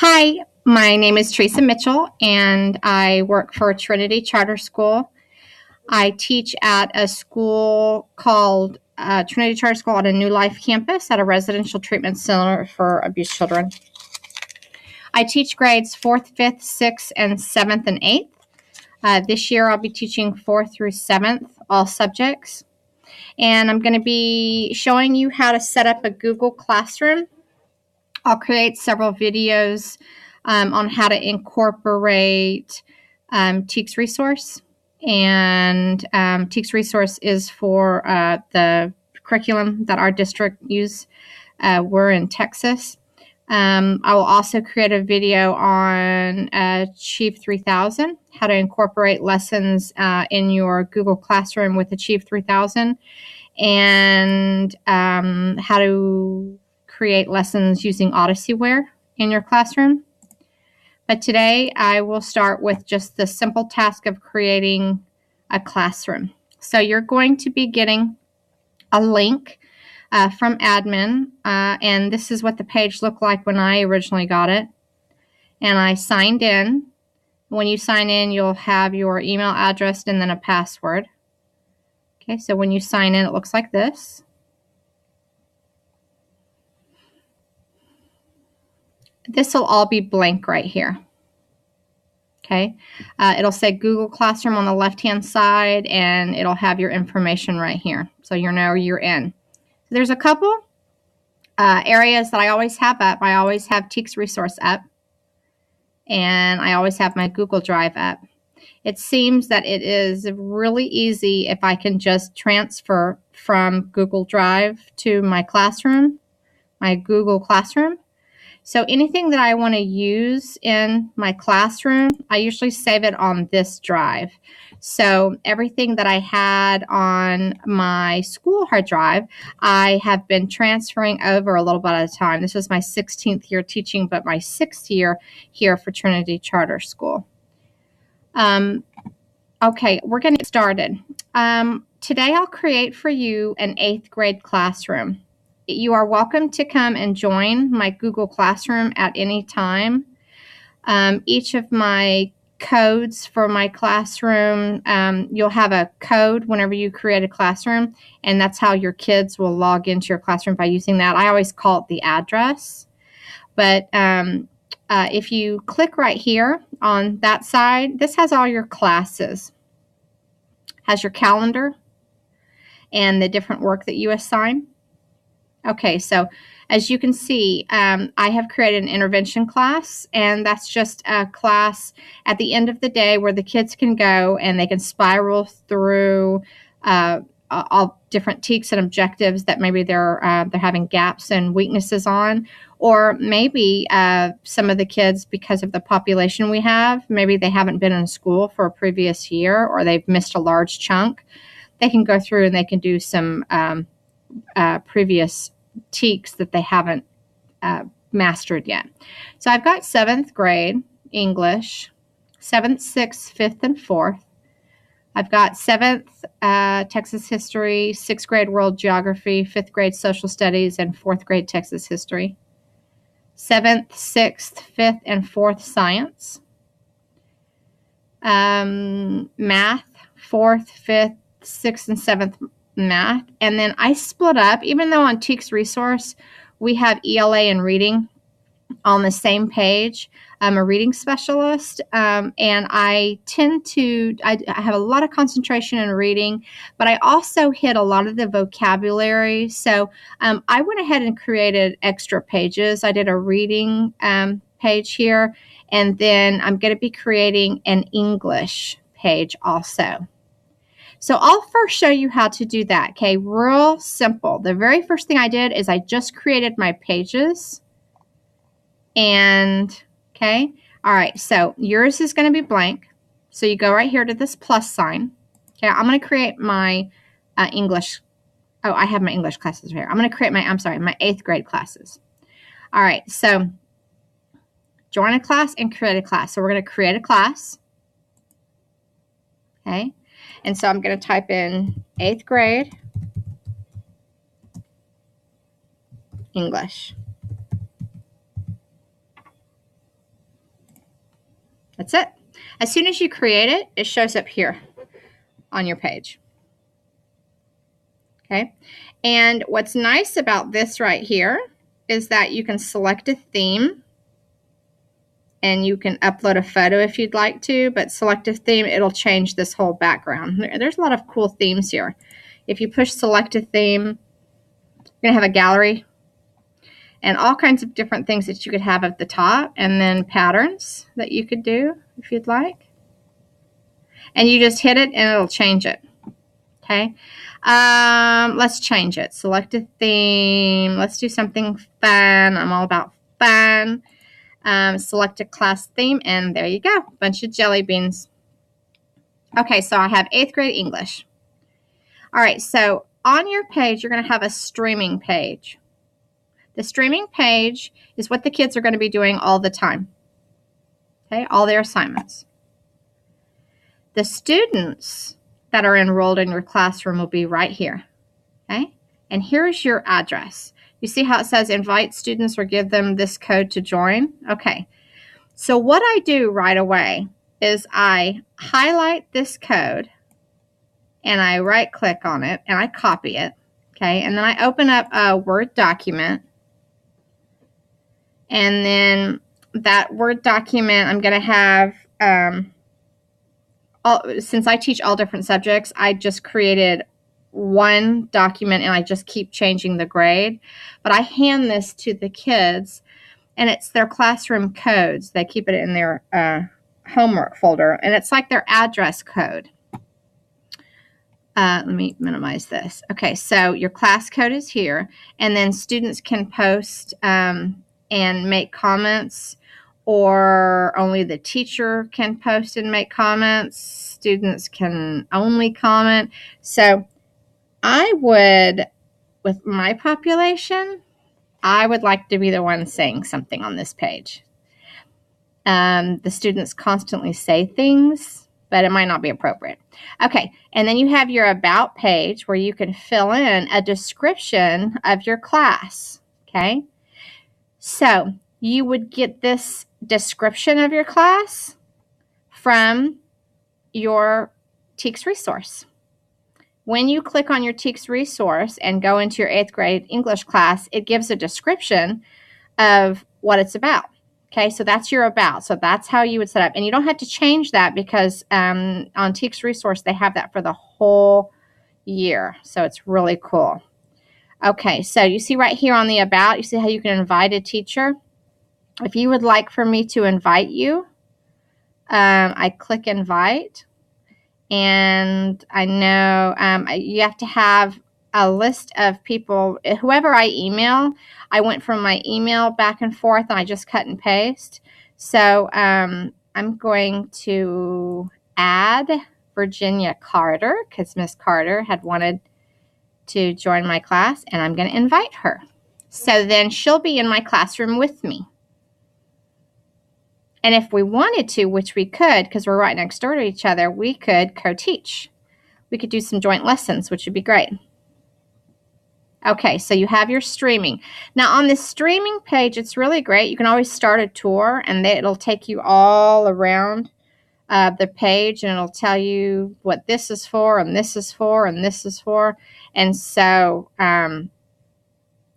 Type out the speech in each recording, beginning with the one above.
Hi, my name is Teresa Mitchell, and I work for Trinity Charter School. I teach at a school called Trinity Charter School on a New Life campus at a residential treatment center for abused children. I teach grades 4th, 5th, 6th, and 7th and 8th. This year I'll be teaching 4th through 7th, all subjects. And I'm going to be showing you how to set up a Google Classroom. I'll create several videos on how to incorporate TEKS Resource. And TEKS Resource is for the curriculum that our district use. We're in Texas. I will also create a video on Achieve 3000, how to incorporate lessons in your Google Classroom with Achieve 3000, and how to create lessons using Odysseyware in your classroom. But today I will start with just the simple task of creating a classroom. So you're going to be getting a link from admin, and this is what the page looked like when I originally got it. And I signed in. When you sign in, you'll have your email address and then a password. Okay, so when you sign in, it looks like this. This will all be blank right here. Okay, it'll say Google Classroom on the left-hand side, and it'll have your information right here. So you know you're in. So there's a couple areas that I always have up. I always have TEKS Resource up, and I always have my Google Drive up. It seems that it is really easy if I can just transfer from Google Drive to my classroom, my Google Classroom. So anything that I want to use in my classroom, I usually save it on this drive. So everything that I had on my school hard drive, I have been transferring over a little bit at a time. This is my 16th year teaching, but my 6th year here for Trinity Charter School. Okay, we're going to get started. Today I'll create for you an 8th grade classroom. You are welcome to come and join my Google Classroom at any time. Each of my codes for my classroom, you'll have a code whenever you create a classroom, and that's how your kids will log into your classroom by using that. I always call it the address. But if you click right here on that side, this has all your classes. Has your calendar and the different work that you assign. Okay, so as you can see, I have created an intervention class, and that's just a class at the end of the day where the kids can go and they can spiral through all different TEKS and objectives that maybe they're having gaps and weaknesses on, or maybe some of the kids, because of the population we have, maybe they haven't been in school for a previous year or they've missed a large chunk. They can go through and they can do some previous TEKS that they haven't mastered yet. So I've got 7th grade English, 7th, 6th, 5th, and 4th. I've got 7th Texas history, 6th grade world geography, 5th grade social studies, and 4th grade Texas history. 7th, 6th, 5th, and 4th science. Math, 4th, 5th, 6th, and 7th math. And then I split up, even though on TEKS Resource we have ELA and reading on the same page. I'm a reading specialist, and I tend to, I have a lot of concentration in reading, but I also hit a lot of the vocabulary. So I went ahead and created extra pages. I did a reading page here, and then I'm going to be creating an English page also. So I'll first show you how to do that, okay? Real simple. The very first thing I did is I just created my pages. And, okay, all right, so yours is going to be blank. So you go right here to this plus sign. Okay, I'm going to create my English. Oh, I have my English classes here. I'm going to create my 8th grade classes. All right, so join a class and create a class. So we're going to create a class. Okay. And so I'm going to type in 8th grade English. That's it. As soon as you create it, it shows up here on your page. Okay. And what's nice about this right here is that you can select a theme and you can upload a photo if you'd like to, but select a theme, it'll change this whole background. There's a lot of cool themes here. If you push select a theme, you're going to have a gallery and all kinds of different things that you could have at the top, and then patterns that you could do if you'd like. And you just hit it and it'll change it. Okay. Let's change it. Select a theme. Let's do something fun. I'm all about fun. Select a class theme, and there you go. Bunch of jelly beans. Okay, so I have 8th grade English. All right, so on your page, you're going to have a streaming page. The streaming page is what the kids are going to be doing all the time. Okay, all their assignments. The students that are enrolled in your classroom will be right here. Okay, and here's your address. You see how it says invite students or give them this code to join? Okay, so what I do right away is I highlight this code and I right click on it and I copy it. Okay, and then I open up a Word document, and then that Word document I'm going to have, since I teach all different subjects, I just created one document and I just keep changing the grade. But I hand this to the kids and it's their classroom codes. They keep it in their homework folder, and it's like their address code. Let me minimize this. Okay, so your class code is here, and then students can post and make comments, or only the teacher can post and make comments. Students can only comment. So I would, with my population, I would like to be the one saying something on this page. The students constantly say things, but it might not be appropriate. Okay, and then you have your About page where you can fill in a description of your class. Okay, so you would get this description of your class from your TEKS resource. When you click on your TEKS resource and go into your 8th grade English class, it gives a description of what it's about. Okay, so that's your About. So that's how you would set up. And you don't have to change that because on TEKS resource, they have that for the whole year. So it's really cool. Okay, so you see right here on the About, you see how you can invite a teacher. If you would like for me to invite you, I click invite. And I know you have to have a list of people. Whoever I email, I went from my email back and forth, and I just cut and paste. So I'm going to add Virginia Carter because Miss Carter had wanted to join my class, and I'm going to invite her. So then she'll be in my classroom with me. And if we wanted to, which we could, because we're right next door to each other, we could co-teach. We could do some joint lessons, which would be great. Okay, so you have your streaming. Now, on this streaming page, it's really great. You can always start a tour, and it'll take you all around the page, and it'll tell you what this is for, and this is for, and this is for. And so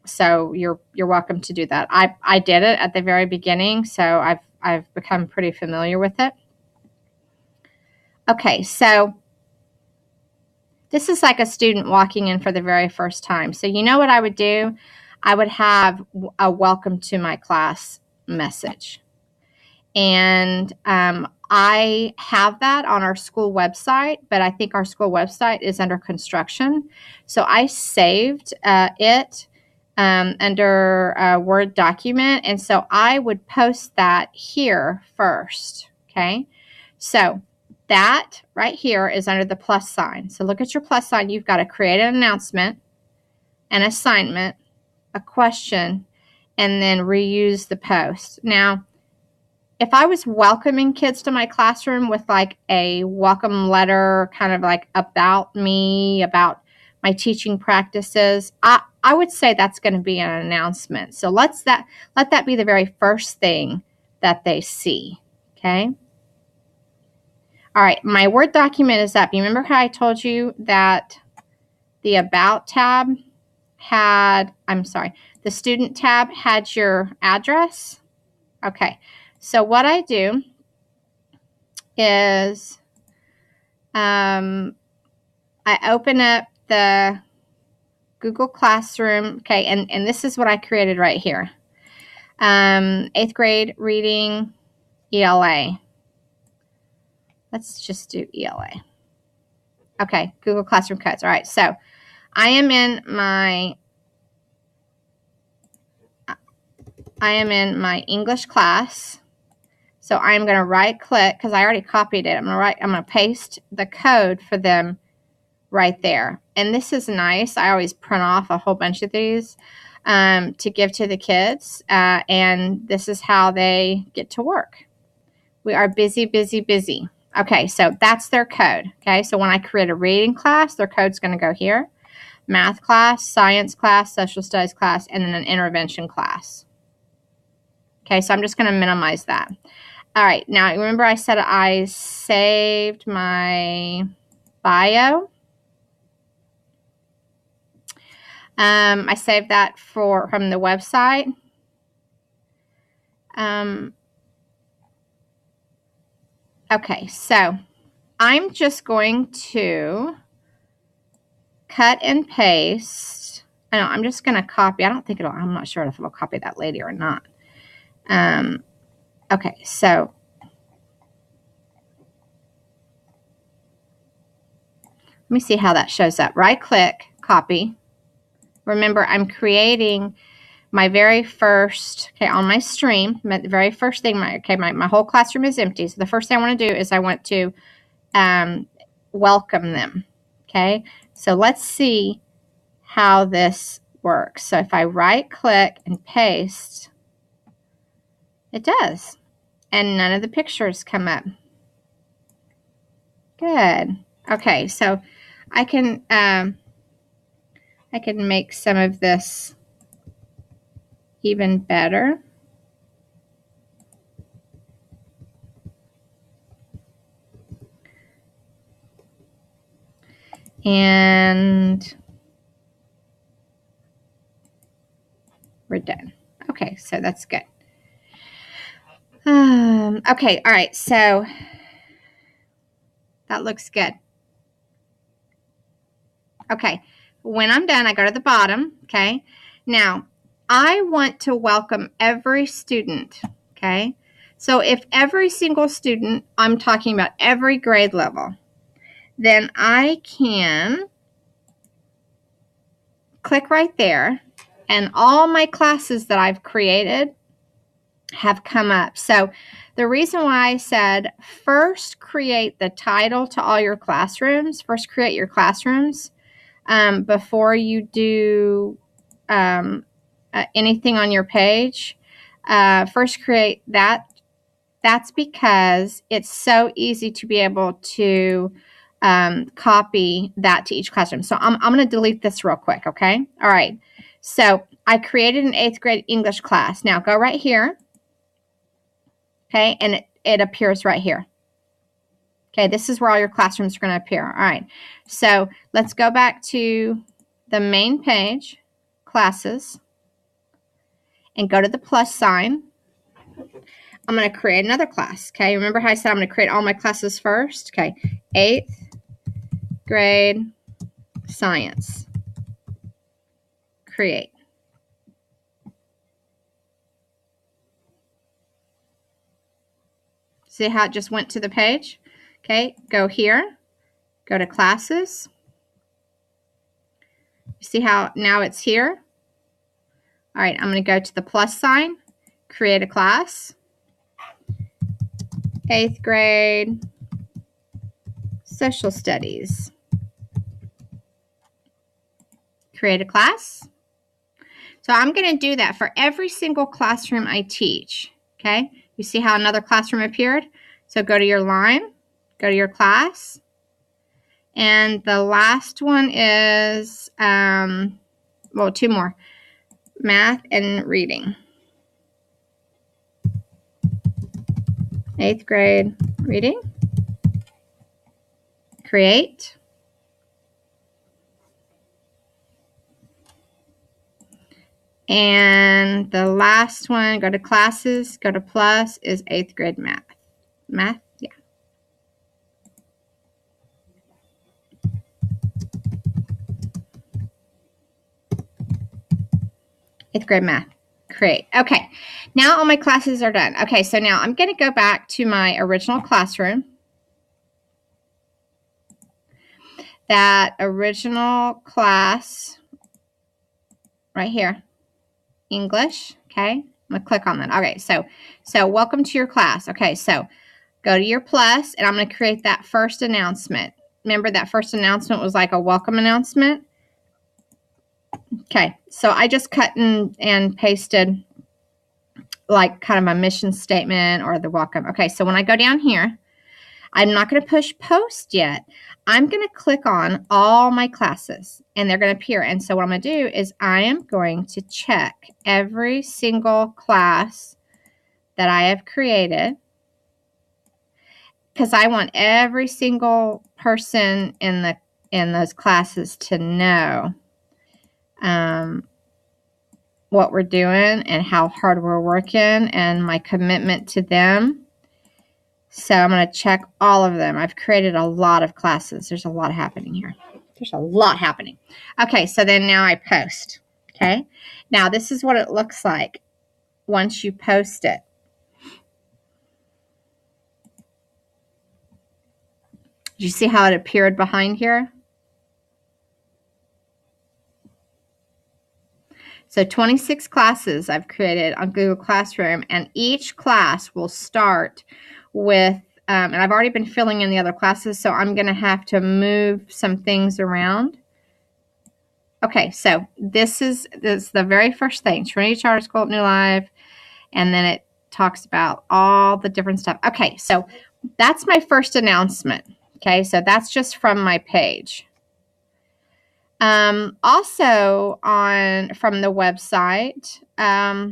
so you're welcome to do that. I did it at the very beginning, so I've become pretty familiar with it. Okay, so this is like a student walking in for the very first time. So you know what I would do? I would have a welcome to my class message. And I have that on our school website, but I think our school website is under construction. So I saved it under a Word document. And so I would post that here first. Okay. So that right here is under the plus sign. So look at your plus sign. You've got to create an announcement, an assignment, a question, and then reuse the post. Now, if I was welcoming kids to my classroom with like a welcome letter, kind of like about me, about my teaching practices, I would say that's going to be an announcement. So let that be the very first thing that they see. Okay. All right, my Word document is up. You remember how I told you that the About tab had, the Student tab had your address? Okay, so what I do is I open up the Google Classroom, okay, and this is what I created right here. 8th grade reading ELA. Let's just do ELA. Okay, Google Classroom codes. All right, so I am in my English class. So I'm going to right click because I already copied it. I'm going to paste the code for them right there. And this is nice. I always print off a whole bunch of these to give to the kids. And this is how they get to work. We are busy, busy, busy. Okay, so that's their code. Okay, so when I create a reading class, their code's going to go here. Math class, science class, social studies class, and then an intervention class. Okay, so I'm just going to minimize that. All right, now remember I said I saved my bio. I saved that from the website. Okay, so I'm just going to cut and paste. I know, I'm just going to copy. I don't think I'm not sure if it'll copy that lady or not. Okay, so let me see how that shows up. Right click, copy. Remember, I'm creating my very first, okay, on my stream, the very first thing, my whole classroom is empty. So the first thing I want to do is I want to welcome them, okay? So let's see how this works. So if I right click and paste, it does. And none of the pictures come up. Good. Okay, so I can make some of this even better. And we're done. Okay, so that's good. Okay, all right, so that looks good. Okay, when I'm done, I go to the bottom, okay? Now, I want to welcome every student, okay? So if every single student, I'm talking about every grade level, then I can click right there, and all my classes that I've created have come up. So the reason why I said first create the title to all your classrooms, first create your classrooms before you do anything on your page, first create that. That's because it's so easy to be able to copy that to each classroom. So I'm going to delete this real quick, okay? All right. So I created an 8th grade English class. Now go right here, okay? And it appears right here. Okay, this is where all your classrooms are going to appear. All right. So let's go back to the main page, classes, and go to the plus sign. I'm going to create another class, okay? Remember how I said I'm going to create all my classes first? Okay, 8th grade science. Create. See how it just went to the page? Okay, go here, go to classes. See how now it's here? All right, I'm going to go to the plus sign, create a class. 8th grade social studies. Create a class. So I'm going to do that for every single classroom I teach. Okay, you see how another classroom appeared? So go to your line, go to your class, and the last one is, well, 2 more, math and reading. 8th grade reading. create. And the last one, go to classes, go to plus, is 8th grade math. Math, yeah. 8th grade math. Create. Okay, now all my classes are done. Okay, so now I'm going to go back to my original classroom. That original class right here, English. Okay, I'm going to click on that. Okay, so welcome to your class. Okay, so go to your plus, and I'm going to create that first announcement. Remember that first announcement was like a welcome announcement? Okay, so I just cut and pasted like kind of my mission statement or the welcome. Okay, so when I go down here, I'm not going to push post yet. I'm going to click on all my classes, and they're going to appear. And so what I'm going to do is I am going to check every single class that I have created, because I want every single person in those classes to know what we're doing and how hard we're working and my commitment to them. So I'm going to check all of them. I've created a lot of classes. There's a lot happening here. There's a lot happening. Okay, so then now I post. Okay, now this is what it looks like once you post it. Did you see how it appeared behind here? So 26 classes I've created on Google Classroom, and each class will start with, and I've already been filling in the other classes, so I'm going to have to move some things around. Okay, so this is the very first thing, Trinity Charter School at New Life, and then it talks about all the different stuff. Okay, so that's my first announcement. Okay, so that's just from my page. Also from the website, I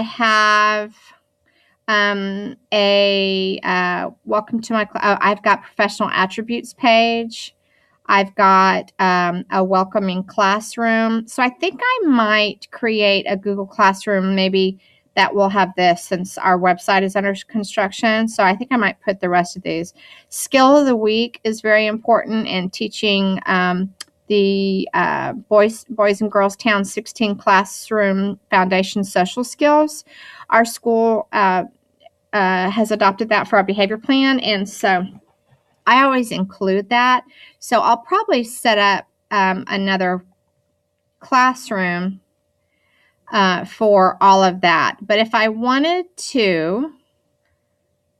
have welcome to my I've got professional attributes page. I've got a welcoming classroom. So I think I might create a Google Classroom maybe that will have this, since our website is under construction. So I think I might put the rest of these. Skill of the week is very important in teaching the Boys and Girls Town 16 classroom foundation social skills. Our school has adopted that for our behavior plan, and so I always include that. So I'll probably set up another classroom for all of that. But if I wanted to,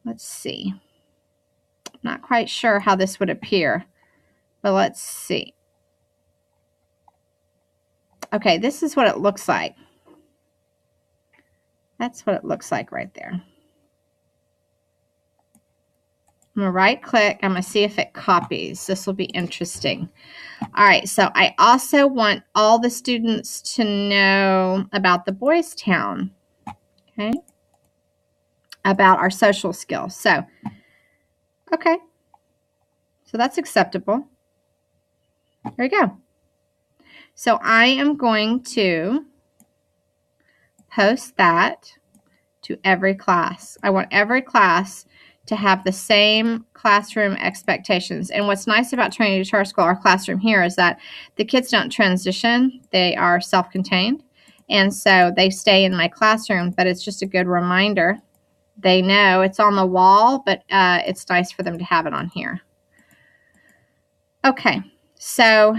let's see. I'm not quite sure how this would appear, but let's see. Okay, this is what it looks like. That's what it looks like right there. I'm going to right click. I'm going to see if it copies. This will be interesting. All right, so I also want all the students to know about the Boys Town, okay, about our social skills. So, okay, so that's acceptable. There we go. So I am going to post that to every class. I want every class to have the same classroom expectations. And what's nice about Trinity Charter School, our classroom here, is that the kids don't transition. They are self-contained. And so they stay in my classroom, but it's just a good reminder. They know it's on the wall, but it's nice for them to have it on here. Okay, so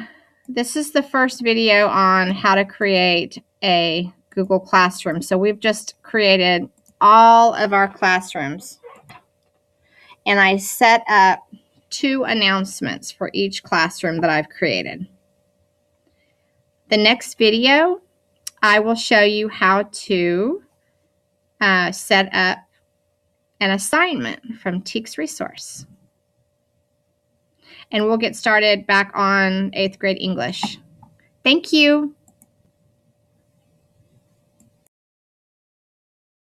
this is the first video on how to create a Google Classroom. So we've just created all of our classrooms, and I set up 2 announcements for each classroom that I've created. The next video, I will show you how to set up an assignment from TEKS Resource. And we'll get started back on 8th grade English. Thank you.